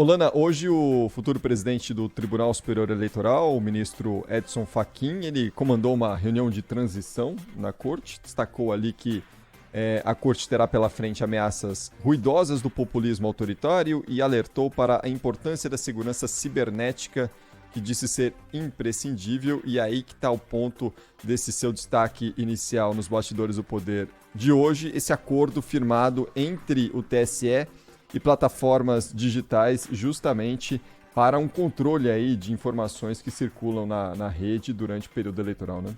Lana, hoje o futuro presidente do Tribunal Superior Eleitoral, o ministro Edson Fachin, ele comandou uma reunião de transição na corte, destacou ali que a corte terá pela frente ameaças ruidosas do populismo autoritário e alertou para a importância da segurança cibernética, que disse ser imprescindível, e aí que está o ponto desse seu destaque inicial nos bastidores do poder de hoje, esse acordo firmado entre o TSE e plataformas digitais justamente para um controle aí de informações que circulam na rede durante o período eleitoral, né?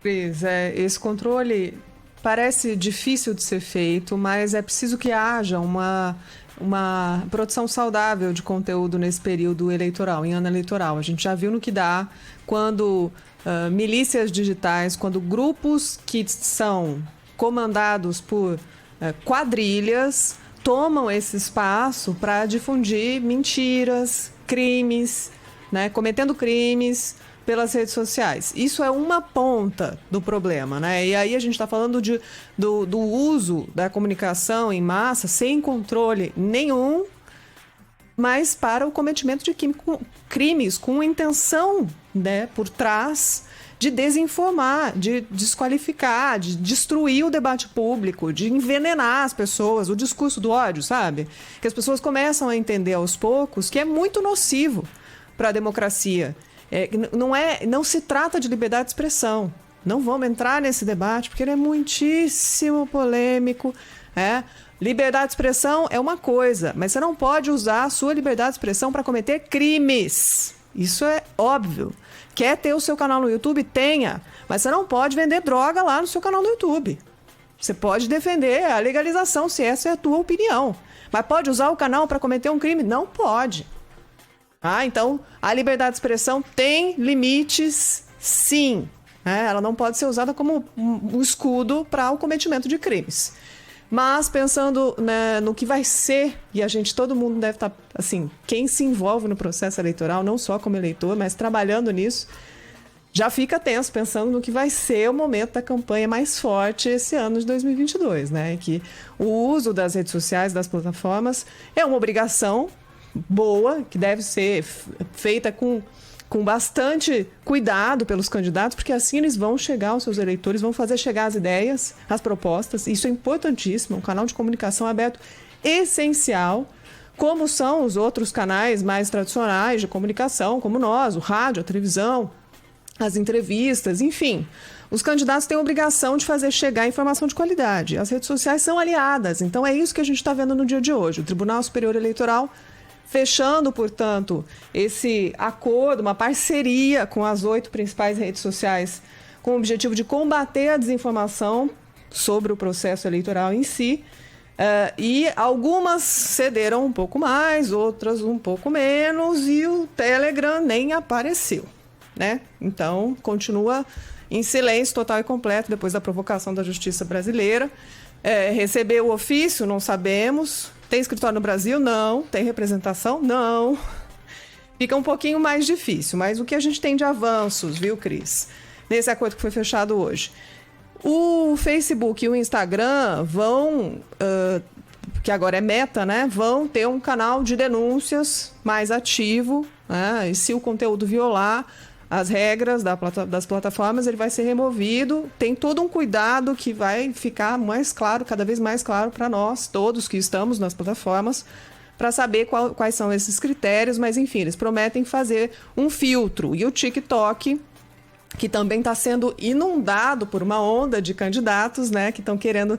Cris, esse controle parece difícil de ser feito, mas é preciso que haja uma produção saudável de conteúdo nesse período eleitoral, em ano eleitoral. A gente já viu no que dá quando milícias digitais, quando grupos que são comandados por quadrilhas tomam esse espaço para difundir mentiras, crimes, né, cometendo crimes pelas redes sociais. Isso é uma ponta do problema, né? E aí a gente está falando do uso da comunicação em massa sem controle nenhum, mas para o cometimento de crimes com intenção, né, por trás de desinformar, de desqualificar, de destruir o debate público, de envenenar as pessoas, o discurso do ódio, sabe? Que as pessoas começam a entender aos poucos que é muito nocivo para a democracia. Não se trata de liberdade de expressão. Não vamos entrar nesse debate porque ele é muitíssimo polêmico. Liberdade de expressão é uma coisa, mas você não pode usar a sua liberdade de expressão para cometer crimes. Isso é óbvio. Quer ter o seu canal no YouTube? Tenha. Mas você não pode vender droga lá no seu canal no YouTube. Você pode defender a legalização, se essa é a tua opinião. Mas pode usar o canal para cometer um crime? Não pode. Então, a liberdade de expressão tem limites, sim. Ela não pode ser usada como um escudo para o cometimento de crimes. Mas pensando, né, no que vai ser, e todo mundo deve estar, assim, quem se envolve no processo eleitoral, não só como eleitor, mas trabalhando nisso, já fica tenso pensando no que vai ser o momento da campanha mais forte esse ano de 2022, né? Que o uso das redes sociais, das plataformas, é uma obrigação boa, que deve ser feita com bastante cuidado pelos candidatos, porque assim eles vão chegar aos seus eleitores, vão fazer chegar as ideias, as propostas. Isso é importantíssimo, um canal de comunicação aberto essencial, como são os outros canais mais tradicionais de comunicação, como nós, o rádio, a televisão, as entrevistas, enfim. Os candidatos têm a obrigação de fazer chegar a informação de qualidade. As redes sociais são aliadas, então é isso que a gente está vendo no dia de hoje. O Tribunal Superior Eleitoral fechando, portanto, esse acordo, uma parceria com as 8 principais redes sociais com o objetivo de combater a desinformação sobre o processo eleitoral em si. E algumas cederam um pouco mais, outras um pouco menos, e o Telegram nem apareceu, né? Então, continua em silêncio total e completo depois da provocação da Justiça brasileira. Recebeu o ofício? Não sabemos. Tem escritório no Brasil? Não. Tem representação? Não. Fica um pouquinho mais difícil, mas o que a gente tem de avanços, viu, Cris? Nesse acordo que foi fechado hoje. O Facebook e o Instagram vão, que agora é Meta, né? Vão ter um canal de denúncias mais ativo, né? E se o conteúdo violar as regras das plataformas, ele vai ser removido. Tem todo um cuidado que vai ficar mais claro, cada vez mais claro para nós, todos que estamos nas plataformas, para saber quais são esses critérios, mas enfim, eles prometem fazer um filtro. E o TikTok, que também está sendo inundado por uma onda de candidatos, né, que estão querendo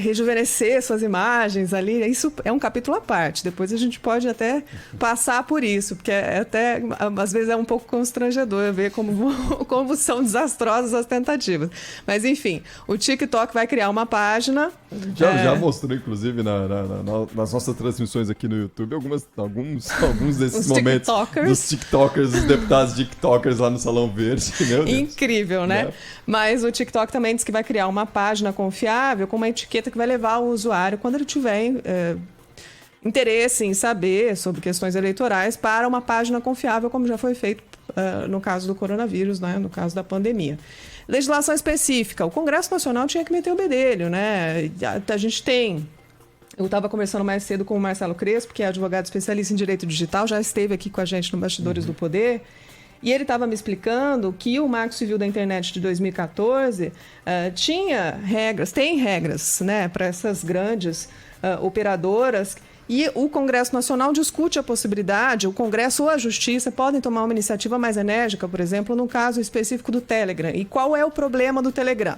rejuvenescer suas imagens ali. Isso é um capítulo à parte. Depois a gente pode até passar por isso, porque até às vezes é um pouco constrangedor ver como são desastrosas as tentativas. Mas enfim, o TikTok vai criar uma página. Já mostrou, inclusive, nas nossas transmissões aqui no YouTube, alguns desses momentos dos TikTokers, dos deputados TikTokers lá no Salão Verde. Meu Deus. Incrível, né? Mas o TikTok também diz que vai criar uma página confiável com uma etiqueta que vai levar o usuário, quando ele tiver interesse em saber sobre questões eleitorais, para uma página confiável, como já foi feito no caso do coronavírus, né? No caso da pandemia. Legislação específica. O Congresso Nacional tinha que meter o bedelho, né? A gente tem Eu estava conversando mais cedo com o Marcelo Crespo, que é advogado especialista em direito digital, já esteve aqui com a gente no Bastidores do Poder, e ele estava me explicando que o Marco Civil da Internet de 2014 tem regras, né, para essas grandes operadoras, e o Congresso Nacional discute a possibilidade, o Congresso ou a Justiça podem tomar uma iniciativa mais enérgica, por exemplo, no caso específico do Telegram. E qual é o problema do Telegram?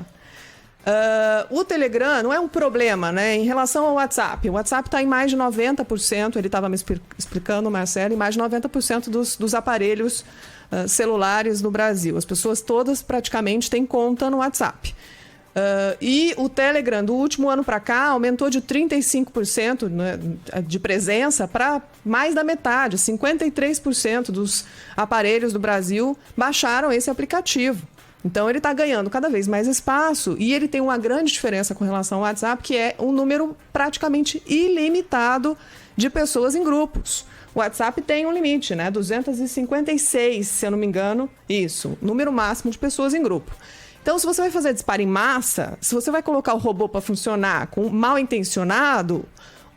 O Telegram não é um problema, né, em relação ao WhatsApp. O WhatsApp está em mais de 90%, ele estava me explicando, Marcelo, em mais de 90% dos aparelhos celulares no Brasil. As pessoas todas praticamente têm conta no WhatsApp. E o Telegram, do último ano para cá, aumentou de 35%, né, de presença para mais da metade. 53% dos aparelhos do Brasil baixaram esse aplicativo. Então, ele está ganhando cada vez mais espaço e ele tem uma grande diferença com relação ao WhatsApp, que é um número praticamente ilimitado de pessoas em grupos. O WhatsApp tem um limite, né? 256, se eu não me engano, isso, número máximo de pessoas em grupo. Então, se você vai fazer disparo em massa, se você vai colocar o robô para funcionar com mal intencionado,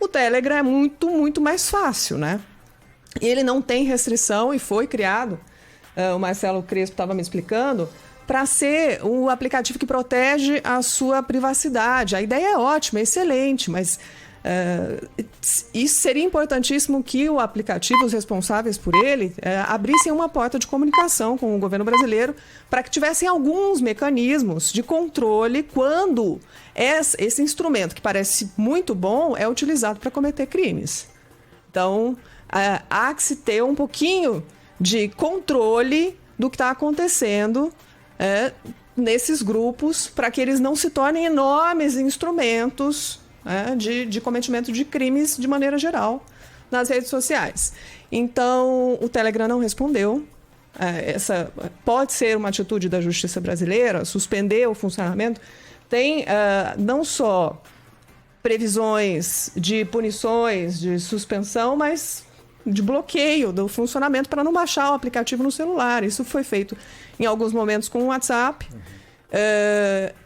o Telegram é muito, muito mais fácil, né? E ele não tem restrição e foi criado, o Marcelo Crespo estava me explicando, para ser um aplicativo que protege a sua privacidade. A ideia é ótima, é excelente, mas isso seria importantíssimo que o aplicativo, os responsáveis por ele, abrissem uma porta de comunicação com o governo brasileiro para que tivessem alguns mecanismos de controle quando esse instrumento, que parece muito bom, é utilizado para cometer crimes. Então, há que se ter um pouquinho de controle do que está acontecendo nesses grupos, para que eles não se tornem enormes instrumentos de cometimento de crimes de maneira geral nas redes sociais. Então, o Telegram não respondeu. Essa pode ser uma atitude da Justiça brasileira, suspender o funcionamento. Tem não só previsões de punições, de suspensão, mas de bloqueio do funcionamento para não baixar o aplicativo no celular. Isso foi feito em alguns momentos com o WhatsApp.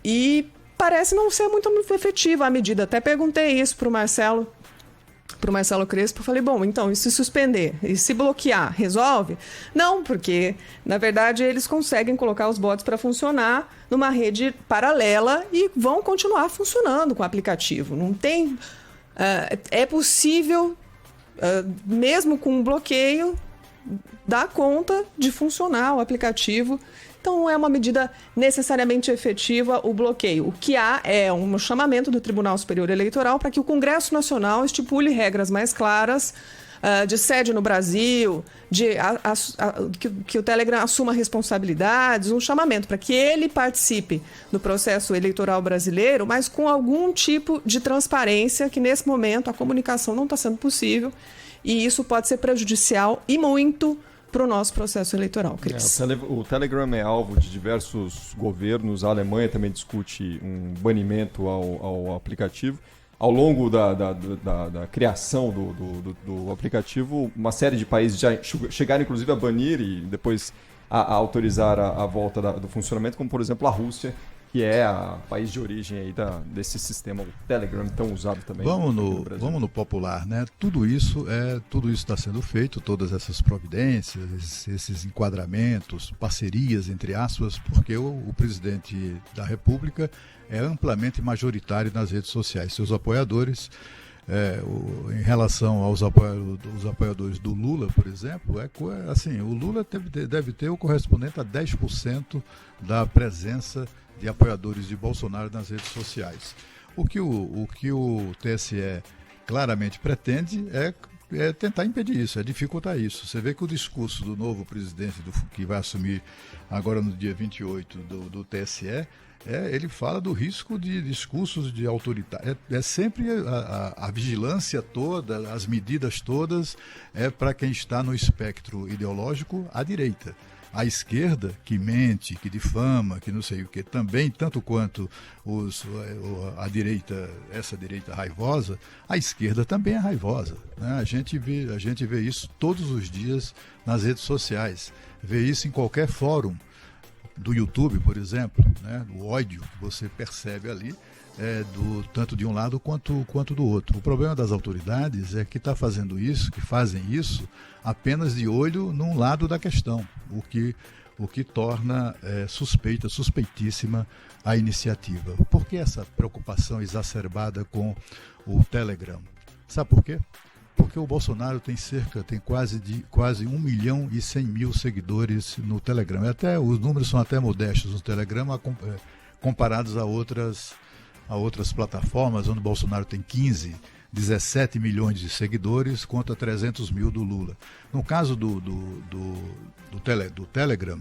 E parece não ser muito efetiva a medida. Até perguntei isso para o Marcelo Crespo. Falei, bom, então, e se suspender? E se bloquear? Resolve? Não, porque, na verdade, eles conseguem colocar os bots para funcionar numa rede paralela e vão continuar funcionando com o aplicativo. Não tem... é possível, mesmo com um bloqueio, dar conta de funcionar o aplicativo. Então, não é uma medida necessariamente efetiva o bloqueio. O que há é um chamamento do Tribunal Superior Eleitoral para que o Congresso Nacional estipule regras mais claras de sede no Brasil, que o Telegram assuma responsabilidades, um chamamento para que ele participe do processo eleitoral brasileiro, mas com algum tipo de transparência, que nesse momento a comunicação não está sendo possível e isso pode ser prejudicial e muito para o nosso processo eleitoral, Cris. O Telegram é alvo de diversos governos. A Alemanha também discute um banimento ao aplicativo. Ao longo da criação do aplicativo, uma série de países já chegaram, inclusive, a banir e depois a autorizar a volta do funcionamento, como, por exemplo, a Rússia, que é o país de origem aí desse sistema, o Telegram, tão usado também. Vamos no popular, né? Tudo isso está sendo feito, todas essas providências, esses enquadramentos, parcerias, entre aspas, porque o presidente da República é amplamente majoritário nas redes sociais. Seus apoiadores, em relação aos apoiadores do Lula, por exemplo, assim, o Lula deve ter o correspondente a 10% da presença de apoiadores de Bolsonaro nas redes sociais. O que o TSE claramente pretende é tentar impedir isso, é dificultar isso. Você vê que o discurso do novo presidente que vai assumir agora no dia 28 do TSE, ele fala do risco de discursos de autoritário. É sempre a vigilância toda, as medidas todas, para quem está no espectro ideológico à direita. A esquerda, que mente, que difama, que não sei o que, também, tanto quanto a direita, essa direita raivosa, a esquerda também é raivosa, né? A gente vê isso todos os dias nas redes sociais, vê isso em qualquer fórum do YouTube, por exemplo, né? O ódio que você percebe ali tanto de um lado quanto do outro. O problema das autoridades é que está fazendo isso, que fazem isso apenas de olho num lado da questão, o que torna suspeitíssima a iniciativa. Por que essa preocupação exacerbada com o Telegram? Sabe por quê? Porque o Bolsonaro tem quase 1.100.000 seguidores no Telegram. Os números são até modestos no Telegram, comparados a outras plataformas, onde o Bolsonaro tem 17 milhões de seguidores contra 300 mil do Lula. No caso do Telegram,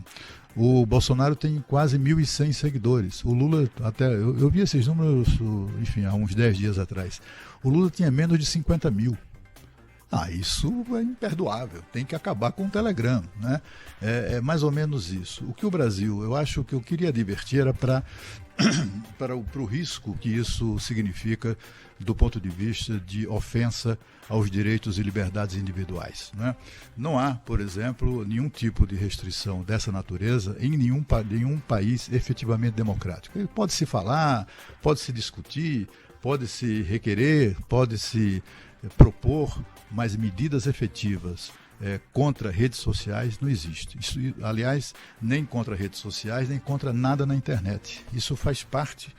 o Bolsonaro tem quase 1.100 seguidores. O Lula, eu vi esses números, enfim, há uns 10 dias atrás. O Lula tinha menos de 50 mil. Isso é imperdoável, tem que acabar com o Telegram, né? É mais ou menos isso. O que o Brasil, eu acho que eu queria advertir era para o risco que isso significa do ponto de vista de ofensa aos direitos e liberdades individuais, né? Não há, por exemplo, nenhum tipo de restrição dessa natureza em nenhum país efetivamente democrático. Pode-se falar, pode-se discutir, pode-se requerer, pode-se propor, mas medidas efetivas contra redes sociais não existe. Isso, aliás, nem contra redes sociais, nem contra nada na internet. Isso faz parte,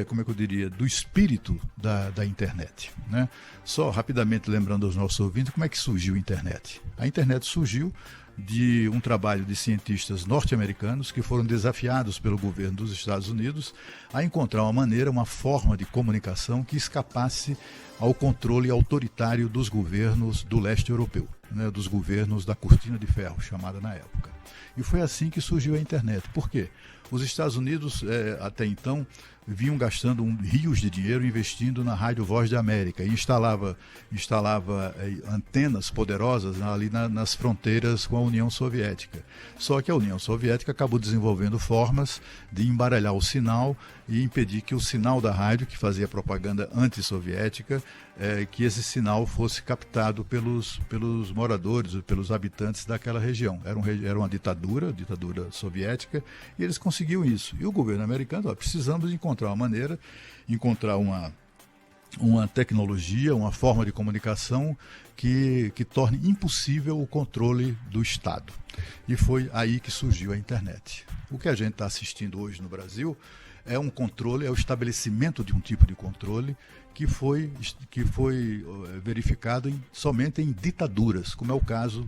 como é que eu diria, do espírito da internet, né? Só rapidamente lembrando aos nossos ouvintes como é que surgiu a internet. A internet surgiu de um trabalho de cientistas norte-americanos que foram desafiados pelo governo dos Estados Unidos a encontrar uma forma de comunicação que escapasse ao controle autoritário dos governos do leste europeu, né, dos governos da Cortina de Ferro, chamada na época. E foi assim que surgiu a internet. Por quê? Os Estados Unidos, até então, vinham gastando rios de dinheiro investindo na Rádio Voz da América e instalava antenas poderosas ali nas fronteiras com a União Soviética. Só que a União Soviética acabou desenvolvendo formas de embaralhar o sinal e impedir que o sinal da rádio, que fazia propaganda antissoviética, que esse sinal fosse captado pelos moradores, pelos habitantes daquela região. Era uma ditadura soviética, e eles conseguiam isso. E o governo americano, precisamos encontrar uma maneira, uma tecnologia, uma forma de comunicação que torne impossível o controle do Estado. E foi aí que surgiu a internet. O que a gente está assistindo hoje no Brasil é o estabelecimento de um tipo de controle que foi verificado somente em ditaduras, como é o caso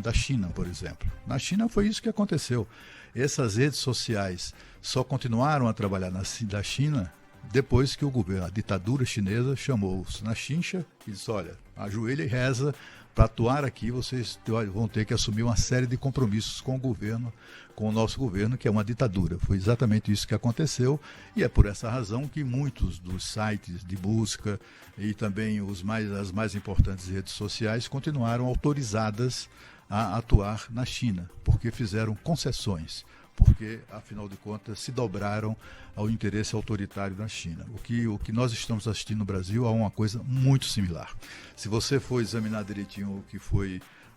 da China, por exemplo. Na China foi isso que aconteceu. Essas redes sociais só continuaram a trabalhar na China depois que a ditadura chinesa chamou na Chincha e disse: olha, ajoelha e reza, para atuar aqui vocês vão ter que assumir uma série de compromissos com o nosso governo, que é uma ditadura. Foi exatamente isso que aconteceu, e é por essa razão que muitos dos sites de busca e também as mais importantes redes sociais continuaram autorizadas a atuar na China, porque fizeram concessões, porque, afinal de contas, se dobraram ao interesse autoritário da China. O que nós estamos assistindo no Brasil é uma coisa muito similar. Se você for examinar direitinho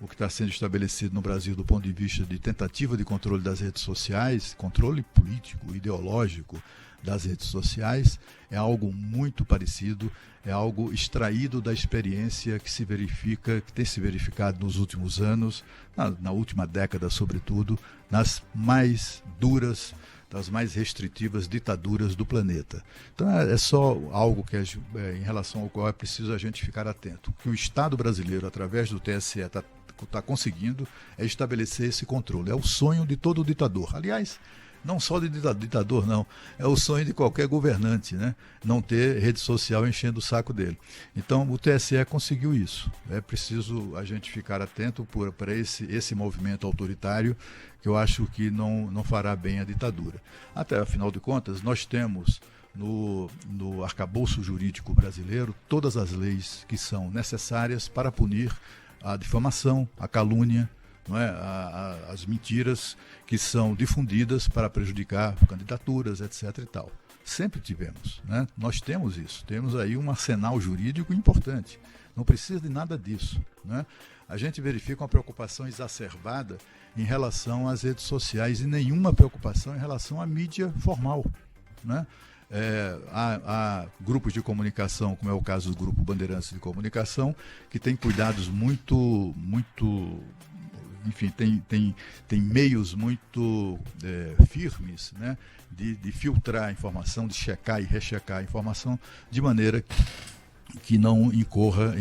o que está sendo estabelecido no Brasil do ponto de vista de tentativa de controle das redes sociais, controle político, ideológico das redes sociais, é algo muito parecido, é algo extraído da experiência que tem se verificado nos últimos anos, na última década sobretudo, nas mais duras, das mais restritivas ditaduras do planeta. Então é só algo que em relação ao qual é preciso a gente ficar atento. O que o Estado brasileiro, através do TSE, está conseguindo é estabelecer esse controle. É o sonho de todo ditador. Aliás, não só de ditador, não. É o sonho de qualquer governante, né? Não ter rede social enchendo o saco dele. Então, o TSE conseguiu isso. É preciso a gente ficar atento para esse movimento autoritário, que eu acho que não fará bem à ditadura. Até, afinal de contas, nós temos no arcabouço jurídico brasileiro todas as leis que são necessárias para punir a difamação, a calúnia, não é? As mentiras que são difundidas para prejudicar candidaturas, etc. e tal. Sempre tivemos, né? Nós temos isso, temos aí um arsenal jurídico importante, não precisa de nada disso, né? A gente verifica uma preocupação exacerbada em relação às redes sociais e nenhuma preocupação em relação à mídia formal, né? Há grupos de comunicação, como é o caso do Grupo Bandeirantes de Comunicação, que tem cuidados muito, enfim, tem meios muito firmes, né, de filtrar a informação, de checar e rechecar a informação, de maneira que não incorra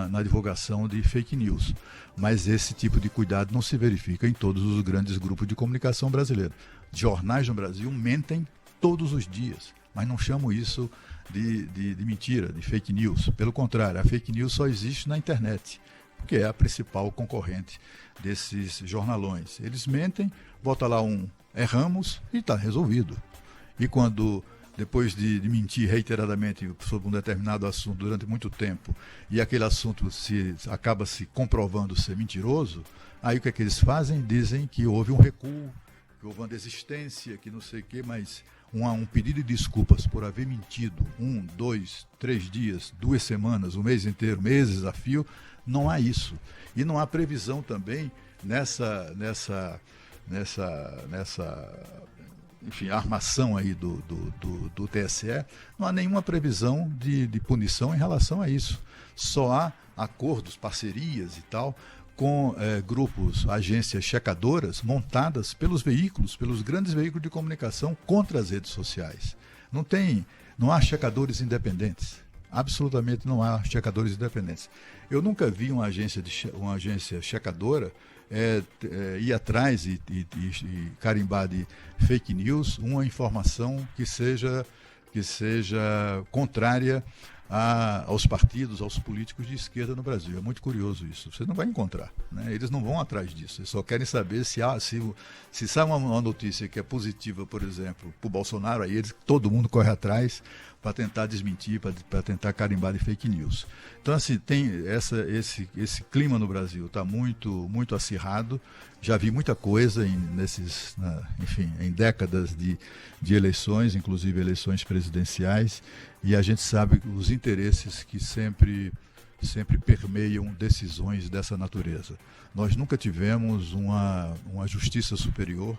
na divulgação de fake news. Mas esse tipo de cuidado não se verifica em todos os grandes grupos de comunicação brasileiros. Jornais no Brasil mentem todos os dias, mas não chamam isso de mentira, de fake news. Pelo contrário, a fake news só existe na internet, que é a principal concorrente desses jornalões. Eles mentem, bota lá erramos e está resolvido. E quando, depois de mentir reiteradamente sobre um determinado assunto durante muito tempo, e aquele assunto acaba se comprovando ser mentiroso, aí o que é que eles fazem? Dizem que houve um recuo, que houve uma desistência, que não sei o quê, mas um pedido de desculpas por haver mentido 1, 2, 3 dias, 2 semanas, um mês inteiro, meses a fio, não há isso. E não há previsão também nessa enfim, armação aí do TSE, não há nenhuma previsão de punição em relação a isso. Só há acordos, parcerias e tal, com grupos, agências checadoras montadas pelos grandes veículos de comunicação contra as redes sociais. Não há checadores independentes. Absolutamente não há checadores independentes. Eu nunca vi uma agência checadora ir atrás e carimbar de fake news uma informação que seja contrária aos partidos, aos políticos de esquerda no Brasil. É muito curioso isso. Você não vai encontrar, né? Eles não vão atrás disso. Eles só querem saber se sai uma notícia que é positiva, por exemplo, para o Bolsonaro, aí todo mundo corre atrás para tentar desmentir, para tentar carimbar de fake news. Então, assim, tem esse clima no Brasil, está muito, muito acirrado. Já vi muita coisa em décadas de eleições, inclusive eleições presidenciais, e a gente sabe os interesses que sempre permeiam decisões dessa natureza. Nós nunca tivemos uma justiça superior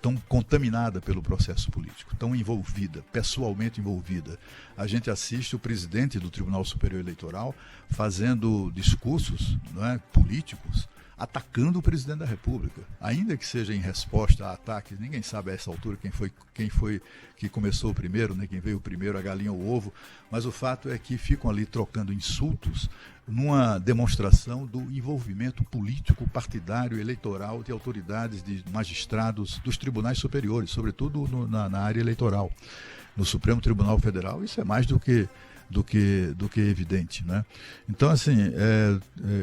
tão contaminada pelo processo político, tão envolvida, pessoalmente envolvida. A gente assiste o presidente do Tribunal Superior Eleitoral fazendo discursos, não é, políticos, atacando o presidente da República, ainda que seja em resposta a ataques. Ninguém sabe a essa altura quem foi que começou primeiro, né? Quem veio primeiro, a galinha ou o ovo, mas o fato é que ficam ali trocando insultos numa demonstração do envolvimento político, partidário, eleitoral de autoridades, de magistrados dos tribunais superiores, sobretudo na área eleitoral. No Supremo Tribunal Federal, isso é mais do que evidente, né? Então, assim,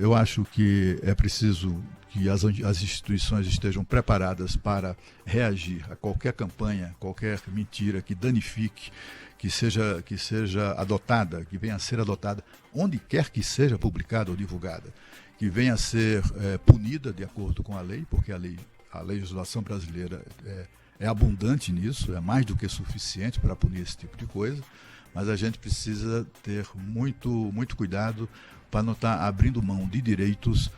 eu acho que é preciso que as instituições estejam preparadas para reagir a qualquer campanha, qualquer mentira que danifique, que seja adotada, que venha a ser adotada, onde quer que seja publicada ou divulgada, que venha a ser punida de acordo com a lei, porque a legislação brasileira é abundante nisso, é mais do que suficiente para punir esse tipo de coisa. Mas a gente precisa ter muito, muito cuidado para não estar abrindo mão de direitos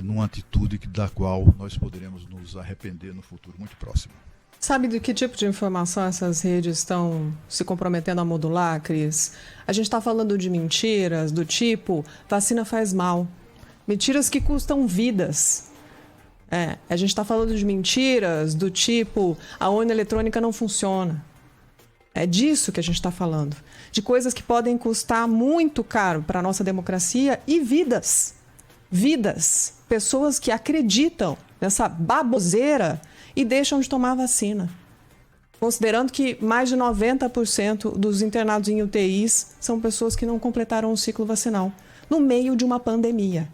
numa atitude da qual nós poderemos nos arrepender no futuro muito próximo. Sabe de que tipo de informação essas redes estão se comprometendo a modular, Cris? A gente está falando de mentiras do tipo vacina faz mal. Mentiras que custam vidas. A gente está falando de mentiras do tipo a urna eletrônica não funciona. É disso que a gente está falando. De coisas que podem custar muito caro para a nossa democracia e vidas. Vidas. Pessoas que acreditam nessa baboseira e deixam de tomar vacina. Considerando que mais de 90% dos internados em UTIs são pessoas que não completaram o ciclo vacinal, no meio de uma pandemia.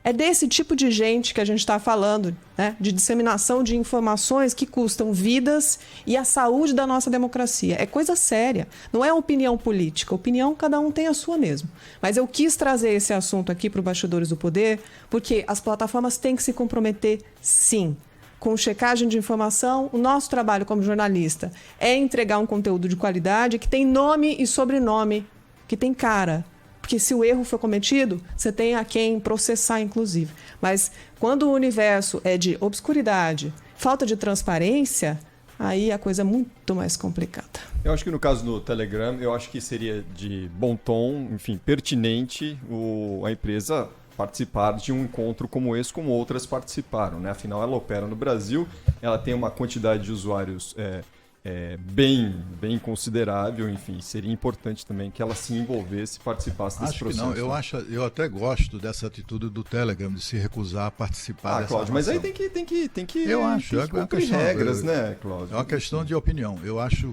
É desse tipo de gente que a gente está falando, né? De disseminação de informações que custam vidas e a saúde da nossa democracia. É coisa séria, não é opinião política. Opinião, cada um tem a sua mesmo. Mas eu quis trazer esse assunto aqui para o Bastidores do Poder, porque as plataformas têm que se comprometer, sim, com checagem de informação. O nosso trabalho como jornalista é entregar um conteúdo de qualidade que tem nome e sobrenome, que tem cara. Porque se o erro for cometido, você tem a quem processar, inclusive. Mas quando o universo é de obscuridade, falta de transparência, aí a coisa é muito mais complicada. Eu acho que no caso do Telegram, eu acho que seria de bom tom, enfim, pertinente a empresa participar de um encontro como esse, como outras participaram, né? Afinal, ela opera no Brasil, ela tem uma quantidade de usuários bem considerável, enfim, seria importante também que ela se envolvesse e participasse desse processo. Acho que não, eu até gosto dessa atitude do Telegram, de se recusar a participar dessa Cláudio, mas aí tem que eu acho, tem que cumprir regras, né, Cláudio? É uma questão de opinião. Eu acho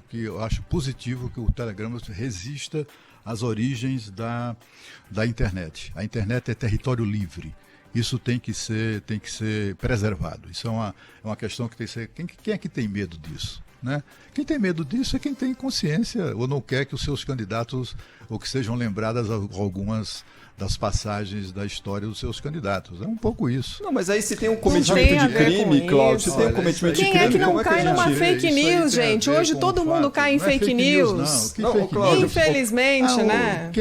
positivo que o Telegram resista às origens da internet. A internet é território livre. Isso tem que ser preservado. Isso é uma questão que tem que ser... Quem é que tem medo disso? Né? Quem tem medo disso é quem tem consciência ou não quer que os seus candidatos, ou que sejam lembradas algumas das passagens da história dos seus candidatos. É um pouco isso. Não, mas aí se tem um cometimento de crime, Cláudio, se tem um cometimento de crime... Quem é que não cai numa fake news, gente? Hoje todo mundo cai em fake news. Infelizmente, né?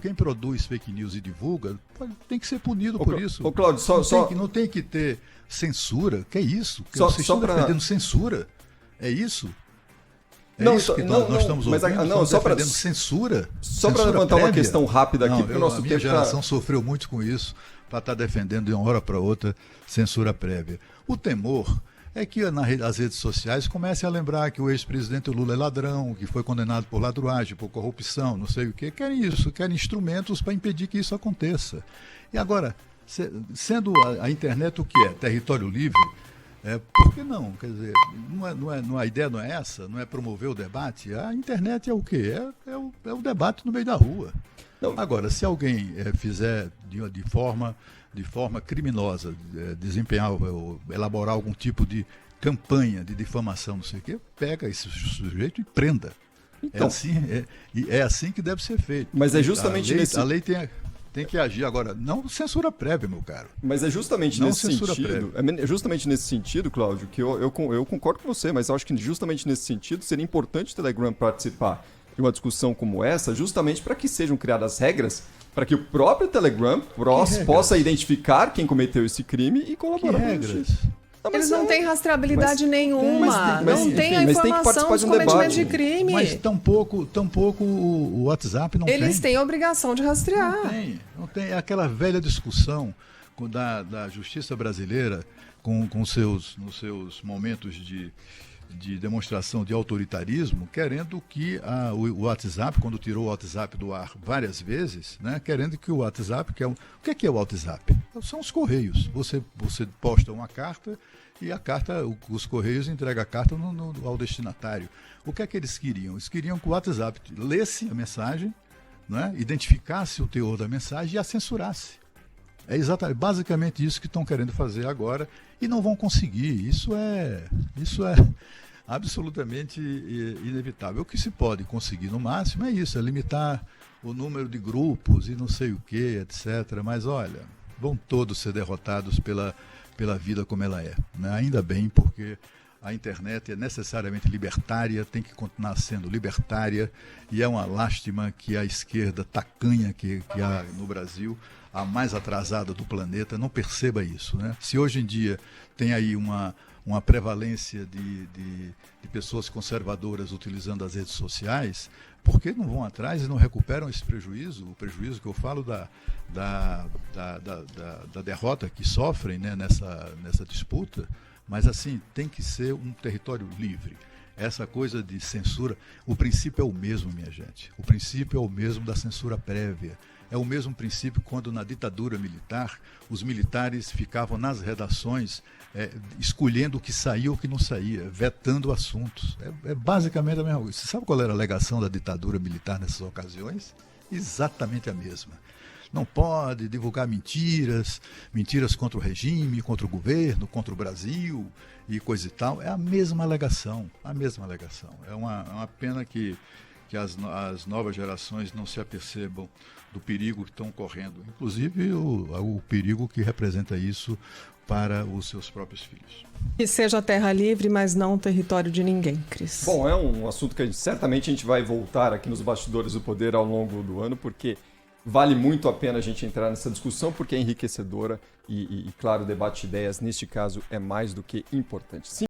Quem produz fake news e divulga tem que ser punido por isso. Cláudio, não tem que ter censura. Que é isso? Vocês estão defendendo censura? É isso? Nós estamos ouvindo? Estamos defendendo censura? Só para levantar uma questão rápida aqui, porque o nosso tempo... A minha geração sofreu muito com isso, para estar defendendo de uma hora para outra censura prévia. O temor é que as redes sociais comecem a lembrar que o ex-presidente Lula é ladrão, que foi condenado por ladruagem, por corrupção, não sei o quê. Querem isso, querem instrumentos para impedir que isso aconteça. E agora, sendo a internet o que é? Território livre... por que não? Quer dizer, a ideia não é essa, não é promover o debate. A internet é o quê? É o debate no meio da rua. Não. Agora, se alguém fizer de forma criminosa, desempenhar ou elaborar algum tipo de campanha de difamação, não sei o quê, pega esse sujeito e prenda. Então, é assim que deve ser feito. Mas é justamente a lei tem que agir agora, não censura prévia, meu caro. Mas é justamente nesse sentido, Cláudio, que eu concordo com você, mas eu acho que justamente nesse sentido seria importante o Telegram participar de uma discussão como essa, justamente para que sejam criadas regras para que o próprio Telegram possa identificar quem cometeu esse crime e colaborar com a justiça. Eles não têm rastreabilidade nenhuma, não tem a informação dos cometimentos de crime. Mas tampouco o WhatsApp não tem. Eles têm a obrigação de rastrear. Não tem. É aquela velha discussão da justiça brasileira nos seus momentos de demonstração de autoritarismo, querendo que o WhatsApp, quando tirou o WhatsApp do ar várias vezes, né, querendo que o WhatsApp... O que é o WhatsApp? São os correios. Você posta uma carta e os correios entregam a carta ao destinatário. O que é que eles queriam? Eles queriam que o WhatsApp lesse a mensagem, né, identificasse o teor da mensagem e a censurasse. É basicamente isso que estão querendo fazer agora e não vão conseguir. Isso é absolutamente inevitável. O que se pode conseguir no máximo é isso, é limitar o número de grupos e não sei o que, etc. Mas olha, vão todos ser derrotados pela vida como ela é, né? Ainda bem, porque a internet é necessariamente libertária, tem que continuar sendo libertária, e é uma lástima que a esquerda tacanha que há no Brasil, a mais atrasada do planeta, não perceba isso, né? Se hoje em dia tem aí uma prevalência de pessoas conservadoras utilizando as redes sociais, por que não vão atrás e não recuperam esse prejuízo? O prejuízo que eu falo da derrota que sofrem, né, nessa disputa. Mas assim, tem que ser um território livre. Essa coisa de censura, o princípio é o mesmo, minha gente. O princípio é o mesmo da censura prévia. É o mesmo princípio quando na ditadura militar, os militares ficavam nas redações escolhendo o que saía e o que não saía, vetando assuntos. É basicamente a mesma coisa. Você sabe qual era a alegação da ditadura militar nessas ocasiões? Exatamente a mesma. Não pode divulgar mentiras contra o regime, contra o governo, contra o Brasil e coisa e tal. É a mesma alegação, É uma pena que as novas gerações não se apercebam do perigo que estão correndo, inclusive o perigo que representa isso para os seus próprios filhos. Que seja terra livre, mas não território de ninguém, Cris. Bom, é um assunto que certamente a gente vai voltar aqui nos bastidores do poder ao longo do ano, porque vale muito a pena a gente entrar nessa discussão, porque é enriquecedora e claro, o debate de ideias, neste caso, é mais do que importante. Sim.